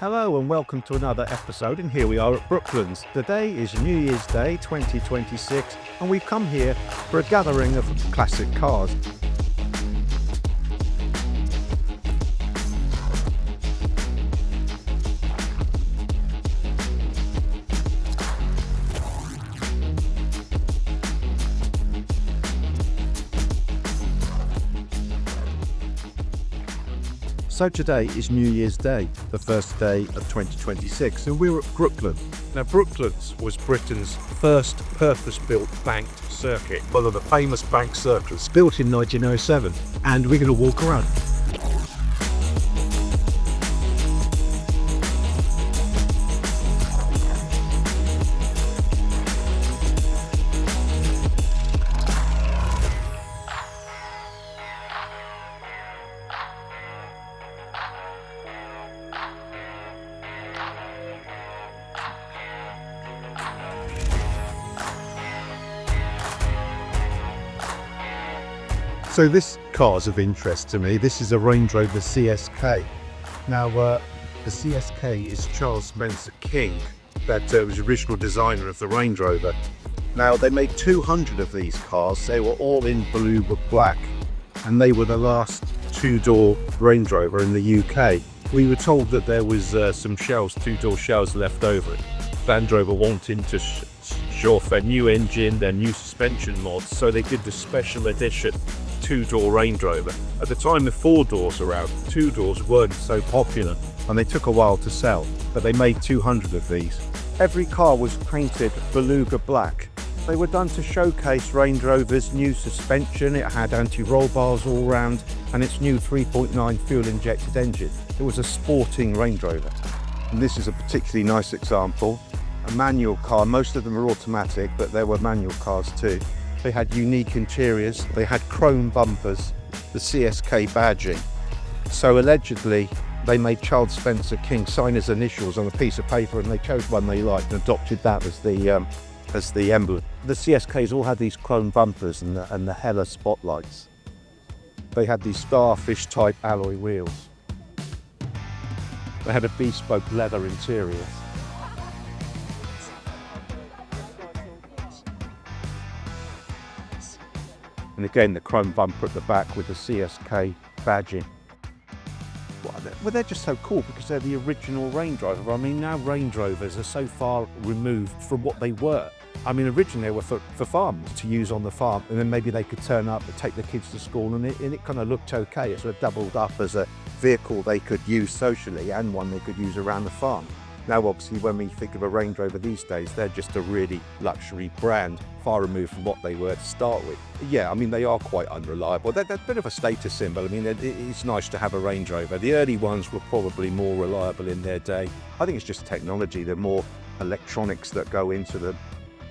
Hello and welcome to another episode, and here we are at Brooklands. Today is New Year's Day 2026 and we've come here for a gathering of classic cars. So today is New Year's Day, the first day of 2026, and we're at Brooklands. Now, Brooklands was Britain's first purpose-built banked circuit, one of the famous bank circuits. Built in 1907, and we're going to walk around. So this car's of interest to me. This is a Range Rover CSK. Now, the CSK is Charles Spencer King, that was the original designer of the Range Rover. Now, they made 200 of these cars. They were all in blue with black, and they were the last two-door Range Rover in the UK. We were told that there was some shells, two-door shells left over. Land Rover wanting to show off their new engine, their new suspension mods, so they did the special edition two-door Range Rover. At the time the four doors were out, two doors weren't so popular and they took a while to sell, but they made 200 of these. Every car was painted beluga black. They were done to showcase Range Rover's new suspension. It had anti-roll bars all round and its new 3.9 fuel-injected engine. It was a sporting Range Rover. And this is a particularly nice example. A manual car. Most of them are automatic, but there were manual cars too. They had unique interiors, they had chrome bumpers, the CSK badging. So allegedly they made Charles Spencer King sign his initials on a piece of paper and they chose one they liked and adopted that as the emblem. The CSKs all had these chrome bumpers and the Hella spotlights. They had these starfish type alloy wheels. They had a bespoke leather interior. And again, the chrome bumper at the back with the CSK badging. Well, they're just so cool because they're the original Range Rover. I mean, now Range Rovers are so far removed from what they were. I mean, originally they were for farmers to use on the farm, and then maybe they could turn up and take the kids to school, and it kind of looked okay. It sort of doubled up as a vehicle they could use socially and one they could use around the farm. Now, obviously, when we think of a Range Rover these days, they're just a really luxury brand, far removed from what they were to start with. Yeah, I mean, they are quite unreliable. They're a bit of a status symbol. I mean, it's nice to have a Range Rover. The early ones were probably more reliable in their day. I think it's just technology. There are more electronics that go into them.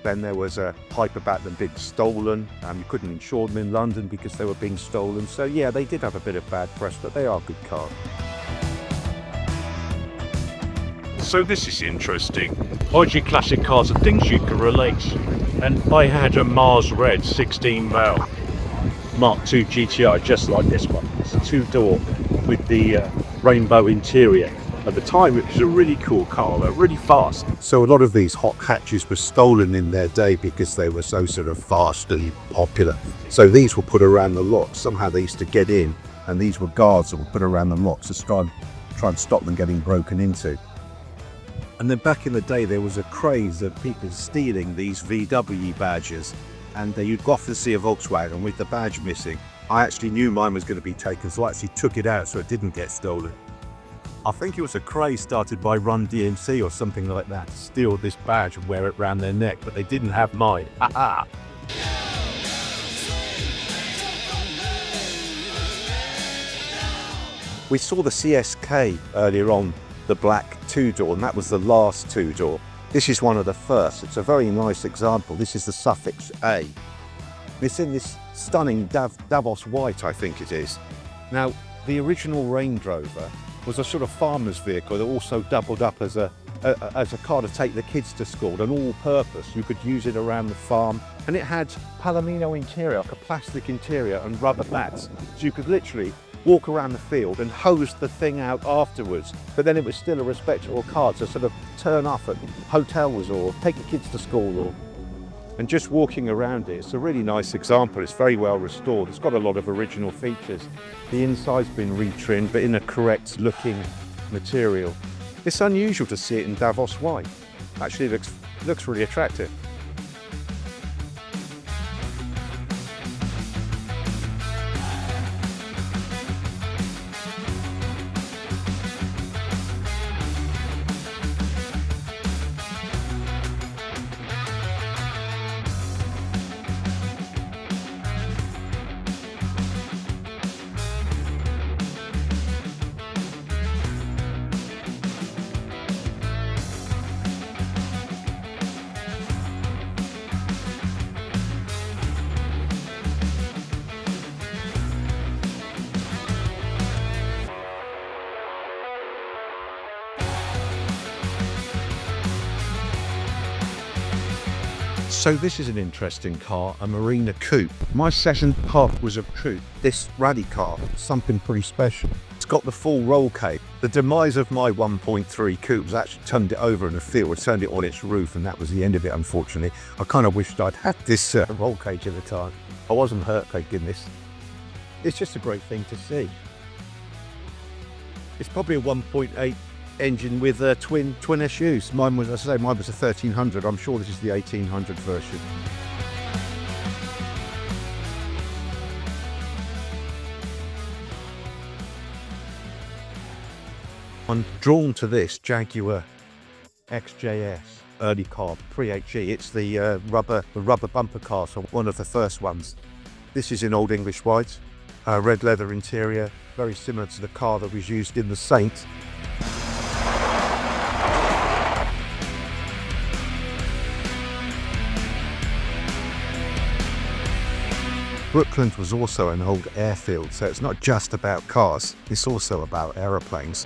Then there was a hype about them being stolen. You couldn't insure them in London because they were being stolen. So, yeah, they did have a bit of bad press, but they are good cars. So this is interesting. IG classic cars are things you can relate. And I had a Mars Red 16 valve Mark II GTI just like this one. It's a two-door with the rainbow interior. At the time it was a really cool car, really fast. So a lot of these hot hatches were stolen in their day because they were so sort of fast and popular. So these were put around the lots. Somehow they used to get in, and these were guards that were put around the lots to try and stop them getting broken into. And then back in the day, there was a craze of people stealing these VW badges, and you'd go off to see a Volkswagen with the badge missing. I actually knew mine was going to be taken, so I actually took it out so it didn't get stolen. I think it was a craze started by Run DMC or something like that to steal this badge and wear it around their neck, but they didn't have mine. We saw the CSK earlier on, the black two-door, and that was the last two-door. This is one of the first. It's a very nice example. This is the suffix A. It's in this stunning Davos white, I think it is. Now, the original Range Rover was a sort of farmer's vehicle that also doubled up as a car to take the kids to school, an all-purpose. You could use it around the farm, and it had palomino interior, like a plastic interior, and rubber mats. So you could literally walk around the field and hose the thing out afterwards. But then it was still a respectable car to sort of turn up at hotels or take your kids to school and just walking around it. It's a really nice example. It's very well restored. It's got a lot of original features. The inside's been retrimmed, but in a correct looking material. It's unusual to see it in Davos white. Actually, it looks really attractive. So this is an interesting car, a Marina Coupe. My second car was a coupe. This rally car, something pretty special. It's got the full roll cage. The demise of my 1.3 coupe was actually turned it over in a field, turned it on its roof, and that was the end of it, unfortunately. I kind of wished I'd had this roll cage at the time. I wasn't hurt, thank goodness. It's just a great thing to see. It's probably a 1.8 engine with twin SUs. Mine was, as I say, mine was a 1300. I'm sure this is the 1800 version. I'm drawn to this Jaguar XJS early car, pre-HE. It's the rubber bumper car, so one of the first ones. This is in Old English white, red leather interior, very similar to the car that was used in the Saint. Brooklands was also an old airfield, so it's not just about cars, it's also about aeroplanes.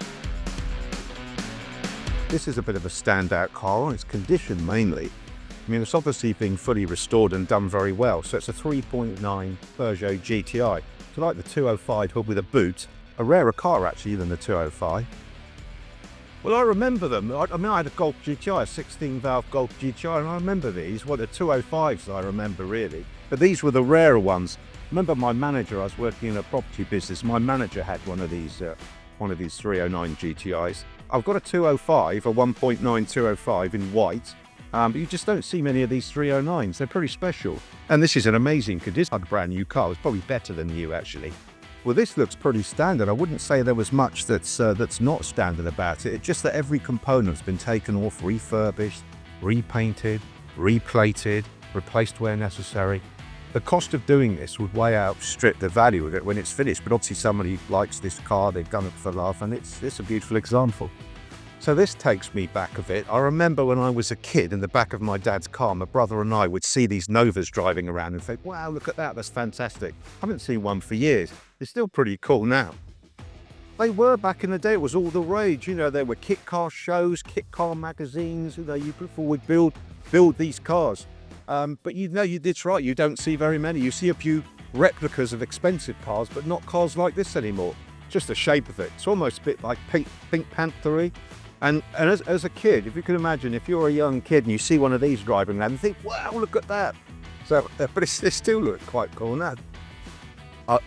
This is a bit of a standout car on its condition mainly. I mean, it's obviously been fully restored and done very well, so it's a 3.9 Peugeot GTI. It's like the 205 hood with a boot, a rarer car actually than the 205. Well, I remember them. I mean, I had a Golf GTI, a 16-valve Golf GTI, and I remember these. Well, the 205s I remember really. But these were the rarer ones. I remember my manager, I was working in a property business, my manager had one of these 309 GTIs. I've got a 205, a 1.9 205 in white, but you just don't see many of these 309s. They're pretty special. And this is an amazing condition, like a brand new car. It's probably better than new actually. Well, this looks pretty standard. I wouldn't say there was much that's not standard about it. It's just that every component's been taken off, refurbished, repainted, replated, replaced where necessary. The cost of doing this would way outstrip the value of it when it's finished. But obviously somebody likes this car, they've done it for love, and it's a beautiful example. So this takes me back a bit. I remember when I was a kid in the back of my dad's car, my brother and I would see these Novas driving around and think, wow, look at that, that's fantastic. I haven't seen one for years. They're still pretty cool now. They were back in the day, it was all the rage. You know, there were kit car shows, kit car magazines, you know, people would build these cars. But you know, it's right, you don't see very many. You see a few replicas of expensive cars, but not cars like this anymore. Just the shape of it. It's almost a bit like Pink Panther-y. And as a kid, if you can imagine, if you're a young kid and you see one of these driving around and think, wow, look at that. So, but it still looks quite cool now.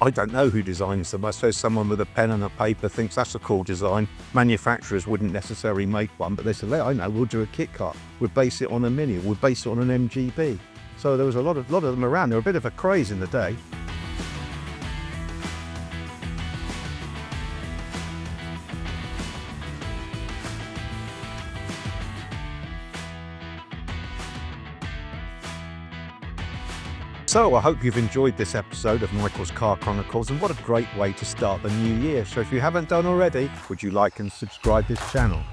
I don't know who designs them. I suppose someone with a pen and a paper thinks that's a cool design. Manufacturers wouldn't necessarily make one, but they said, I know, we'll do a kit car. We'll base it on a Mini, we'll base it on an MGB. So there was a lot of them around. They were a bit of a craze in the day. So I hope you've enjoyed this episode of Michael's Car Chronicles, and what a great way to start the new year. So if you haven't done already, would you like and subscribe this channel?